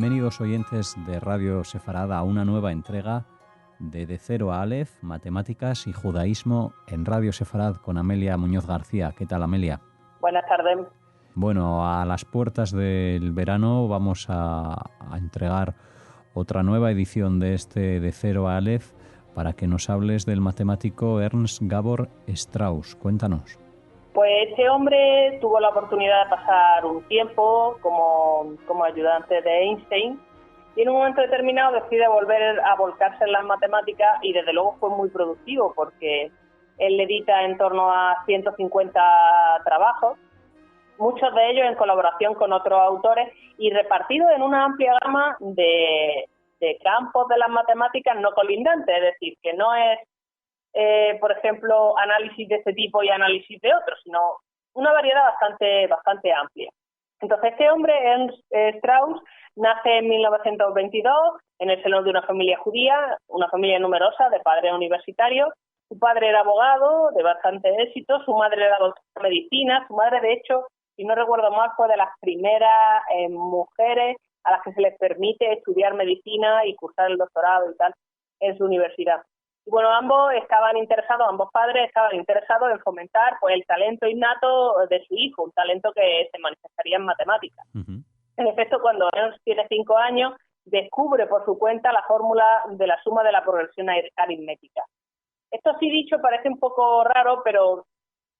Bienvenidos oyentes de Radio Sefarad a una nueva entrega de Cero a Aleph, Matemáticas y Judaísmo en Radio Sefarad con Amelia Muñoz García. ¿Qué tal, Amelia? Buenas tardes. Bueno, a las puertas del verano vamos a entregar otra nueva edición de este de Cero a Aleph para que nos hables del matemático Ernst Gabor Strauss. Cuéntanos. Pues este hombre tuvo la oportunidad de pasar un tiempo como ayudante de Einstein y en un momento determinado decide volver a volcarse en las matemáticas y desde luego fue muy productivo porque él edita en torno a 150 trabajos, muchos de ellos en colaboración con otros autores y repartidos en una amplia gama de campos de las matemáticas no colindantes, es decir, que no es por ejemplo, análisis de este tipo y análisis de otros, sino una variedad bastante amplia. Entonces, este hombre, Ernst Strauss, nace en 1922 en el seno de una familia judía, una familia numerosa de padres universitarios. Su padre era abogado de bastante éxito, su madre era doctora de medicina, su madre, de hecho, si no recuerdo mal, fue de las primeras mujeres a las que se les permite estudiar medicina y cursar el doctorado y tal en su universidad. Bueno, ambos padres estaban interesados en fomentar pues el talento innato de su hijo, un talento que se manifestaría en matemáticas. Uh-huh. En efecto, cuando Ernst tiene 5 años, descubre por su cuenta la fórmula de la suma de la progresión aritmética. Esto sí dicho parece un poco raro, pero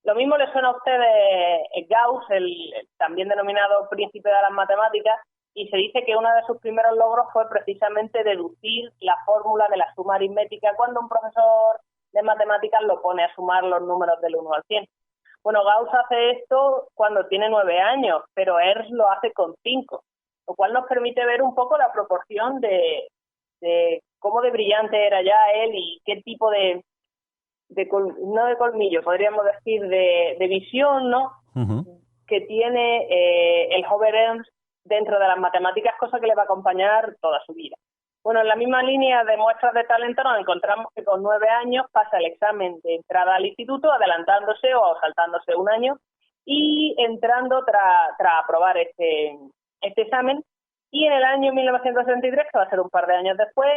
lo mismo le suena a ustedes Gauss, el también denominado príncipe de las matemáticas, y se dice que uno de sus primeros logros fue precisamente deducir la fórmula de la suma aritmética cuando un profesor de matemáticas lo pone a sumar los números del 1 al 100. Bueno, Gauss hace esto cuando tiene 9 años, pero Ernst lo hace con 5, lo cual nos permite ver un poco la proporción de cómo de brillante era ya él y qué tipo no de colmillo, podríamos decir de visión, ¿no? Uh-huh. Que tiene el joven Ernst dentro de las matemáticas, cosa que le va a acompañar toda su vida. Bueno, en la misma línea de muestras de talento nos encontramos que con 9 años pasa el examen de entrada al instituto, adelantándose o saltándose un año y entrando tras aprobar este examen. Y en el año 1963, que va a ser un par de años después,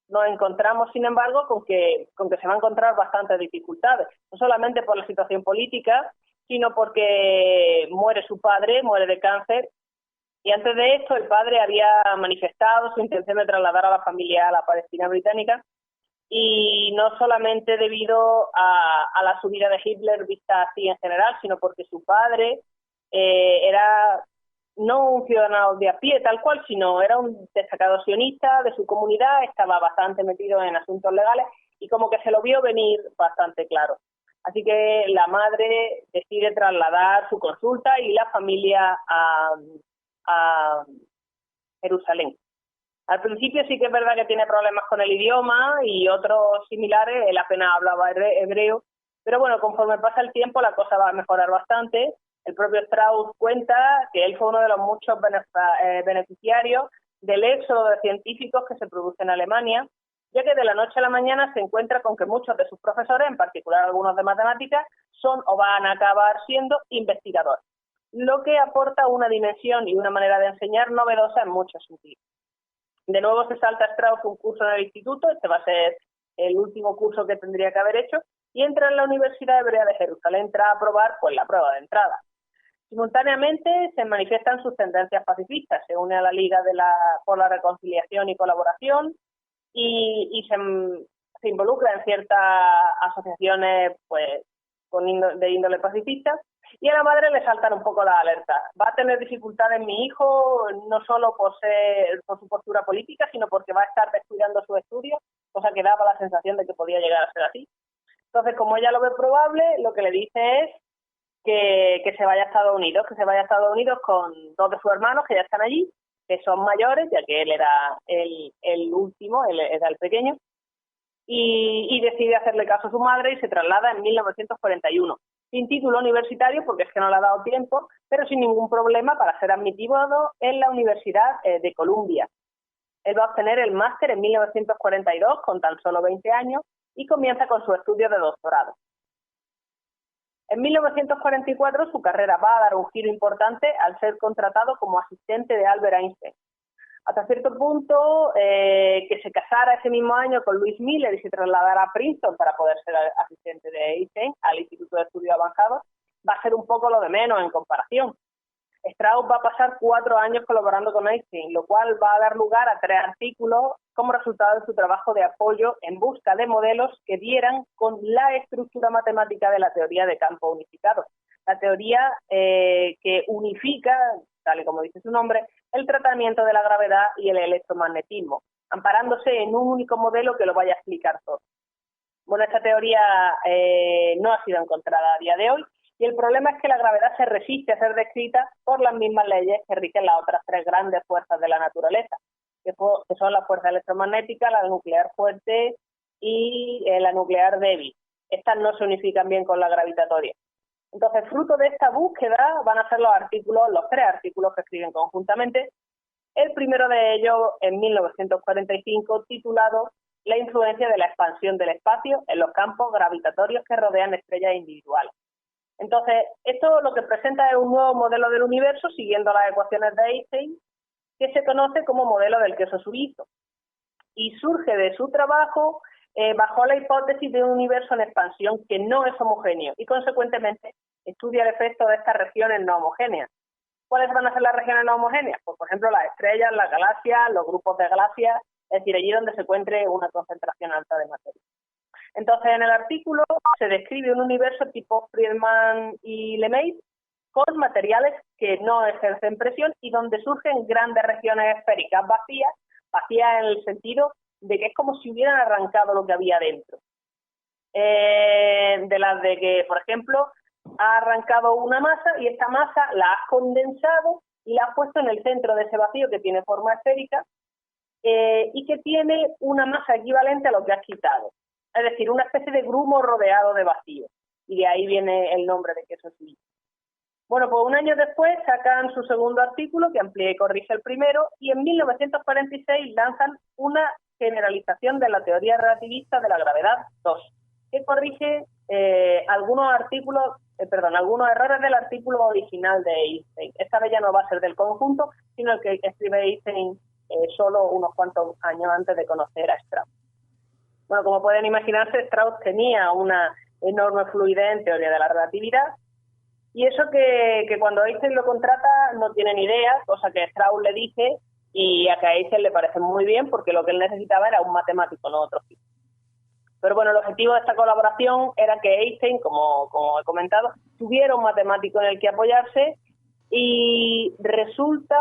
nos encontramos, sin embargo, con que se va a encontrar bastantes dificultades, no solamente por la situación política, sino porque muere su padre, muere de cáncer. Y antes de esto, el padre había manifestado su intención de trasladar a la familia a la Palestina británica, y no solamente debido a la subida de Hitler vista así en general, sino porque su padre era no un ciudadano de a pie tal cual, sino era un destacado sionista de su comunidad, estaba bastante metido en asuntos legales y como que se lo vio venir bastante claro. Así que la madre decide trasladar su consulta y la familia a Jerusalén. Al principio sí que es verdad que tiene problemas con el idioma y otros similares, él apenas hablaba hebreo, pero bueno, conforme pasa el tiempo la cosa va a mejorar bastante. El propio Strauss cuenta que él fue uno de los muchos beneficiarios del éxodo de científicos que se produce en Alemania, ya que de la noche a la mañana se encuentra con que muchos de sus profesores, en particular algunos de matemáticas, son o van a acabar siendo investigadores, lo que aporta una dimensión y una manera de enseñar novedosa en muchos sentidos. De nuevo se salta Strauss un curso en el instituto, este va a ser el último curso que tendría que haber hecho, y entra en la Universidad Hebrea de Jerusalén, entra a aprobar pues la prueba de entrada. Simultáneamente se manifiestan sus tendencias pacifistas, se une a la Liga por la Reconciliación y Colaboración y se involucra en ciertas asociaciones pues de índole pacifista. Y a la madre le saltan un poco las alertas. Va a tener dificultades mi hijo, no solo por su postura política, sino porque va a estar descuidando sus estudios, cosa que daba la sensación de que podía llegar a ser así. Entonces, como ella lo ve probable, lo que le dice es que se vaya a Estados Unidos con 2 de sus hermanos que ya están allí, que son mayores, ya que él era el último, él era el pequeño, y decide hacerle caso a su madre y se traslada en 1941. Sin título universitario, porque es que no le ha dado tiempo, pero sin ningún problema para ser admitido en la Universidad de Columbia. Él va a obtener el máster en 1942 con tan solo 20 años y comienza con sus estudios de doctorado. En 1944 su carrera va a dar un giro importante al ser contratado como asistente de Albert Einstein. hasta cierto punto que se casara ese mismo año con Louise Miller y se trasladara a Princeton para poder ser asistente de Einstein al Instituto de Estudios Avanzados, va a ser un poco lo de menos en comparación. Strauss va a pasar 4 años colaborando con Einstein, lo cual va a dar lugar a 3 artículos como resultado de su trabajo de apoyo en busca de modelos que dieran con la estructura matemática de la teoría de campos unificados. La teoría que unifica, tal y como dice su nombre, el tratamiento de la gravedad y el electromagnetismo, amparándose en un único modelo que lo vaya a explicar todo. Bueno, esta teoría no ha sido encontrada a día de hoy, y el problema es que la gravedad se resiste a ser descrita por las mismas leyes que rigen las otras 3 grandes fuerzas de la naturaleza, que son la fuerza electromagnética, la nuclear fuerte y la nuclear débil. Estas no se unifican bien con la gravitatoria. Entonces, fruto de esta búsqueda van a ser los 3 artículos que escriben conjuntamente. El primero de ellos, en 1945, titulado La influencia de la expansión del espacio en los campos gravitatorios que rodean estrellas individuales. Entonces, esto lo que presenta es un nuevo modelo del universo siguiendo las ecuaciones de Einstein, que se conoce como modelo del queso suizo. Y surge de su trabajo bajo la hipótesis de un universo en expansión que no es homogéneo y, consecuentemente, estudia el efecto de estas regiones no homogéneas. ¿Cuáles van a ser las regiones no homogéneas? Pues, por ejemplo, las estrellas, las galaxias, los grupos de galaxias, es decir, allí donde se encuentre una concentración alta de materia. Entonces, en el artículo se describe un universo tipo Friedman y LeMay con materiales que no ejercen presión y donde surgen grandes regiones esféricas vacías en el sentido de que es como si hubieran arrancado lo que había dentro. De las de que, por ejemplo, ha arrancado una masa y esta masa la has condensado y la has puesto en el centro de ese vacío que tiene forma esférica y que tiene una masa equivalente a lo que has quitado. Es decir, una especie de grumo rodeado de vacío. Y de ahí viene el nombre de queso suizo. Bueno, pues un año después sacan su segundo artículo, que amplía y corrige el primero, y en 1946 lanzan una generalización de la teoría relativista de la gravedad 2, que corrige algunos errores del artículo original de Einstein. Esta vez ya no va a ser del conjunto, sino el que escribe Einstein solo unos cuantos años antes de conocer a Strauss. Bueno, como pueden imaginarse, Strauss tenía una enorme fluidez en teoría de la relatividad, y eso que cuando Einstein lo contrata no tiene ni idea, cosa que Strauss le dice, y a que a Einstein le parece muy bien, porque lo que él necesitaba era un matemático, no otro tipo. Pero bueno, el objetivo de esta colaboración era que Einstein, como he comentado, tuviera un matemático en el que apoyarse, y resulta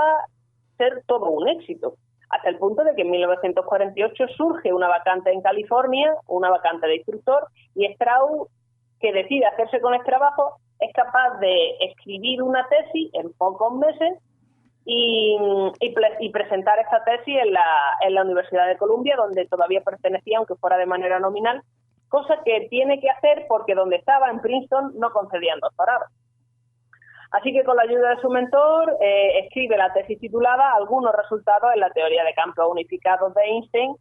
ser todo un éxito, hasta el punto de que en 1948 surge una vacante en California, una vacante de instructor, y Strauss, que decide hacerse con este trabajo, es capaz de escribir una tesis en pocos meses y presentar esta tesis en la Universidad de Columbia, donde todavía pertenecía, aunque fuera de manera nominal, cosa que tiene que hacer porque donde estaba, en Princeton, no concedían doctorados. Así que con la ayuda de su mentor escribe la tesis titulada Algunos resultados en la teoría de campos unificados de Einstein,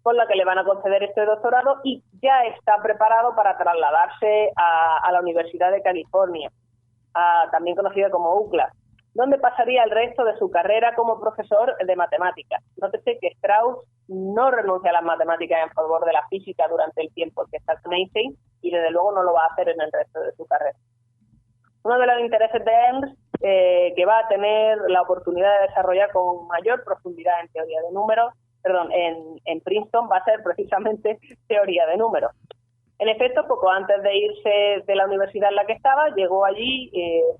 con la que le van a conceder este doctorado, y ya está preparado para trasladarse a la Universidad de California, también conocida como UCLA, donde pasaría el resto de su carrera como profesor de matemáticas. Nótese que Strauss no renuncia a las matemáticas en favor de la física durante el tiempo que está con Einstein, y desde luego no lo va a hacer en el resto de su carrera. Uno de los intereses de Ernst, que va a tener la oportunidad de desarrollar con mayor profundidad en teoría de números, en Princeton, va a ser precisamente teoría de números. En efecto, poco antes de irse de la universidad en la que estaba, llegó allí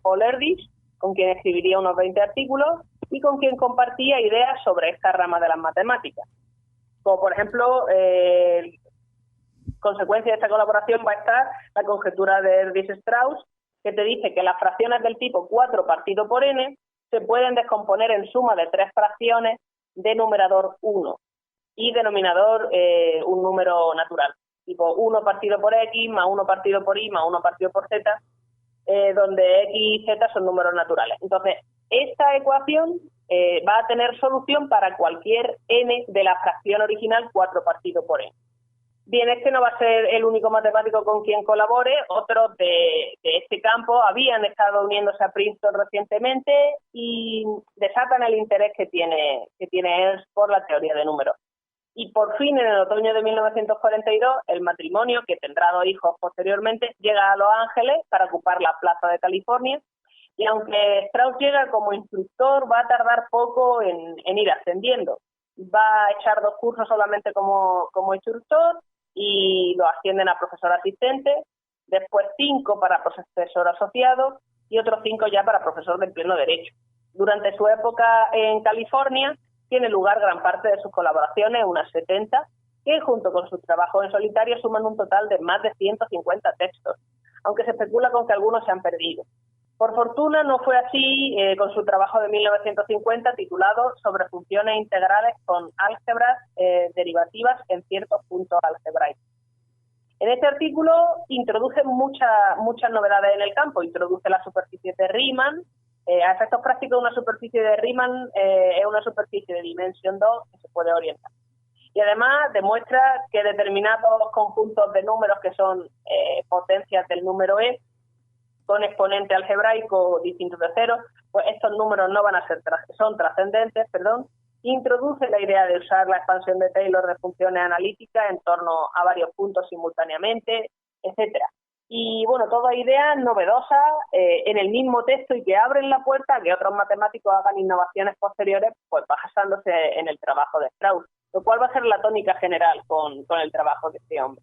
Paul Erdős, con quien escribiría unos 20 artículos y con quien compartía ideas sobre esta rama de las matemáticas. Como por ejemplo, consecuencia de esta colaboración va a estar la conjetura de Erdős-Strauss, que te dice que las fracciones del tipo 4 partido por n se pueden descomponer en suma de 3 fracciones de numerador 1 y denominador un número natural, tipo 1 partido por x más 1 partido por y más 1 partido por z, donde x y z son números naturales. Entonces, esta ecuación va a tener solución para cualquier n de la fracción original 4 partido por n. Bien, este no va a ser el único matemático con quien colabore. Otros de este campo habían estado uniéndose a Princeton recientemente y desatan el interés que tiene Ernst por la teoría de números. Y por fin, en el otoño de 1942, el matrimonio, que tendrá 2 hijos posteriormente, llega a Los Ángeles para ocupar la plaza de California. Y aunque Strauss llega como instructor, va a tardar poco en ir ascendiendo. Va a echar 2 cursos solamente como instructor y lo ascienden a profesor asistente, después 5 para profesor asociado y otros 5 ya para profesor de pleno derecho. Durante su época en California tiene lugar gran parte de sus colaboraciones, unas 70, que junto con sus trabajos en solitario suman un total de más de 150 textos, aunque se especula con que algunos se han perdido. Por fortuna no fue así con su trabajo de 1950 titulado Sobre funciones integrales con álgebras derivativas en ciertos puntos algebraicos. En este artículo introduce muchas novedades en el campo. Introduce la superficie de Riemann. A efectos prácticos, una superficie de Riemann es una superficie de dimensión 2 que se puede orientar. Y además demuestra que determinados conjuntos de números que son potencias del número E, con exponente algebraico distintos de cero, pues estos números no van a ser son trascendentes, Introduce la idea de usar la expansión de Taylor de funciones analíticas en torno a varios puntos simultáneamente, etcétera. Y bueno, todas ideas novedosas en el mismo texto y que abren la puerta a que otros matemáticos hagan innovaciones posteriores, pues basándose en el trabajo de Strauss, lo cual va a ser la tónica general con el trabajo de este hombre.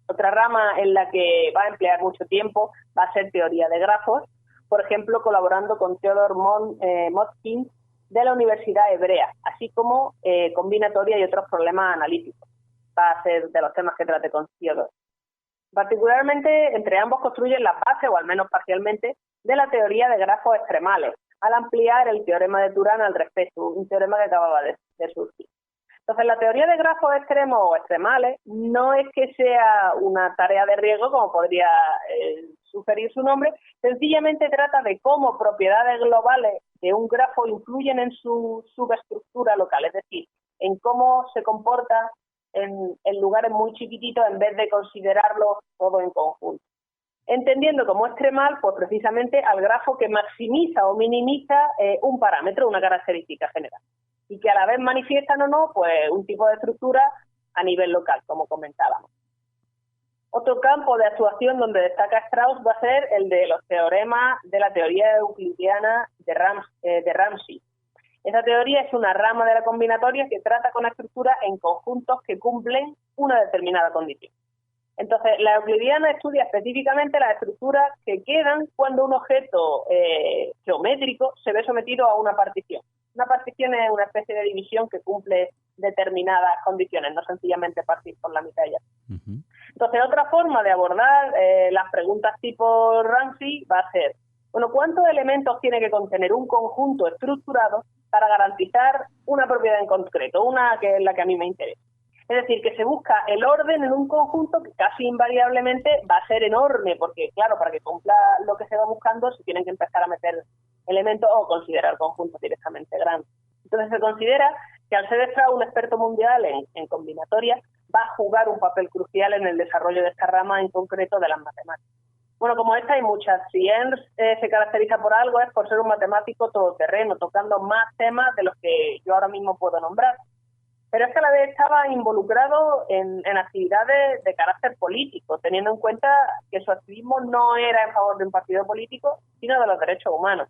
Otra rama en la que va a emplear mucho tiempo va a ser teoría de grafos, por ejemplo, colaborando con Theodor Motzkin de la Universidad Hebrea, así como combinatoria y otros problemas analíticos. Va a ser de los temas que trate con Theodor. Particularmente, entre ambos construyen la base, o al menos parcialmente, de la teoría de grafos extremales, al ampliar el teorema de Turán al respecto, un teorema que acababa de surgir. Entonces, la teoría de grafos extremos o extremales no es que sea una tarea de riesgo, como podría sugerir su nombre, sencillamente trata de cómo propiedades globales de un grafo influyen en su subestructura local, es decir, en cómo se comporta en lugares muy chiquititos en vez de considerarlo todo en conjunto. Entendiendo como extremal, pues precisamente al grafo que maximiza o minimiza un parámetro, una característica general, y que a la vez manifiestan o no, pues un tipo de estructura a nivel local, como comentábamos. Otro campo de actuación donde destaca Strauss va a ser el de los teoremas de la teoría euclidiana de Ramsey. Esa teoría es una rama de la combinatoria que trata con estructuras en conjuntos que cumplen una determinada condición. Entonces, la euclidiana estudia específicamente las estructuras que quedan cuando un objeto geométrico se ve sometido a una partición. Una partición es una especie de división que cumple determinadas condiciones, no sencillamente partir por la mitad ya. Entonces, otra forma de abordar las preguntas tipo Ramsey va a ser, bueno, ¿cuántos elementos tiene que contener un conjunto estructurado para garantizar una propiedad en concreto, una que es la que a mí me interesa? Es decir, que se busca el orden en un conjunto que casi invariablemente va a ser enorme, porque claro, para que cumpla lo que se va buscando se tienen que empezar a meter elementos o considerar conjuntos directamente grandes. Entonces se considera que al ser Strauss un experto mundial en combinatorias, va a jugar un papel crucial en el desarrollo de esta rama en concreto de las matemáticas. Bueno, como esta hay muchas. Si Ernst se caracteriza por algo es por ser un matemático todoterreno, tocando más temas de los que yo ahora mismo puedo nombrar. Pero es que a la vez estaba involucrado en actividades de carácter político, teniendo en cuenta que su activismo no era en favor de un partido político, sino de los derechos humanos.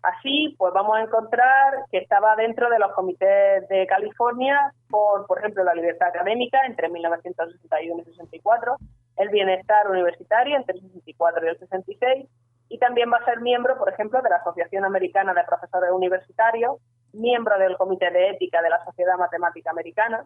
Así, pues vamos a encontrar que estaba dentro de los comités de California por ejemplo, la libertad académica entre 1961 y 64, el bienestar universitario entre el 64 y el 66, y también va a ser miembro, por ejemplo, de la Asociación Americana de Profesores Universitarios, miembro del Comité de Ética de la Sociedad Matemática Americana,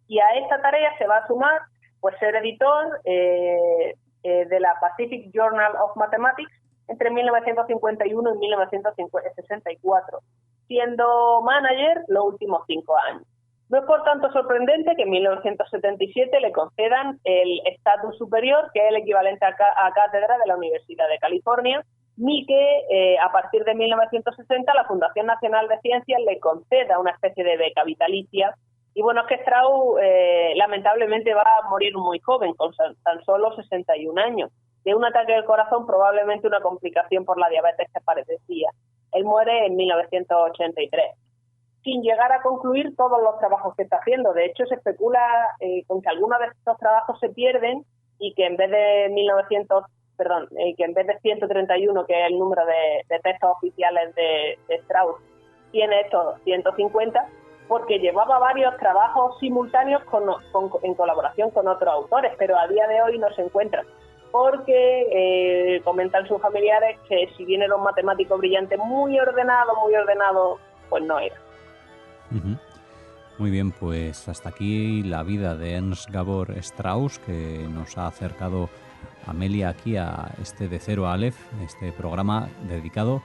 y a esta tarea se va a sumar pues ser editor de la Pacific Journal of Mathematics entre 1951 y 1964, siendo manager los últimos 5 años. No es por tanto sorprendente que en 1977 le concedan el estatus superior, que es el equivalente a cátedra de la Universidad de California, ni que a partir de 1960 la Fundación Nacional de Ciencias le conceda una especie de beca vitalicia Y bueno, es que Strauss lamentablemente va a morir muy joven, con tan solo 61 años, de un ataque del corazón, probablemente una complicación por la diabetes que padecía. Él muere en 1983, sin llegar a concluir todos los trabajos que está haciendo. De hecho, se especula con que algunos de estos trabajos se pierden y que en vez de 131, que es el número de textos oficiales de Strauss, tiene estos 150, porque llevaba varios trabajos simultáneos en colaboración con otros autores, pero a día de hoy no se encuentran, porque comentan sus familiares que si bien era un matemático brillante muy ordenado, pues no era. Uh-huh. Muy bien, pues hasta aquí la vida de Ernst Gabor Strauss, que nos ha acercado Amelia aquí a este De Cero a Aleph, este programa dedicado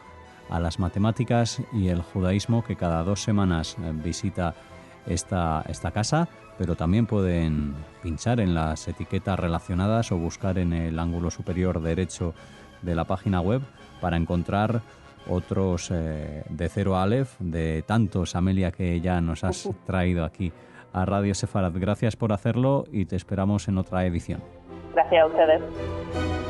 a las matemáticas y el judaísmo, que cada 2 semanas visita esta casa, pero también pueden pinchar en las etiquetas relacionadas o buscar en el ángulo superior derecho de la página web para encontrar otros De Cero a Aleph, de tantos, Amelia, que ya nos has traído aquí a Radio Sefarad. Gracias por hacerlo y te esperamos en otra edición. Gracias a ustedes.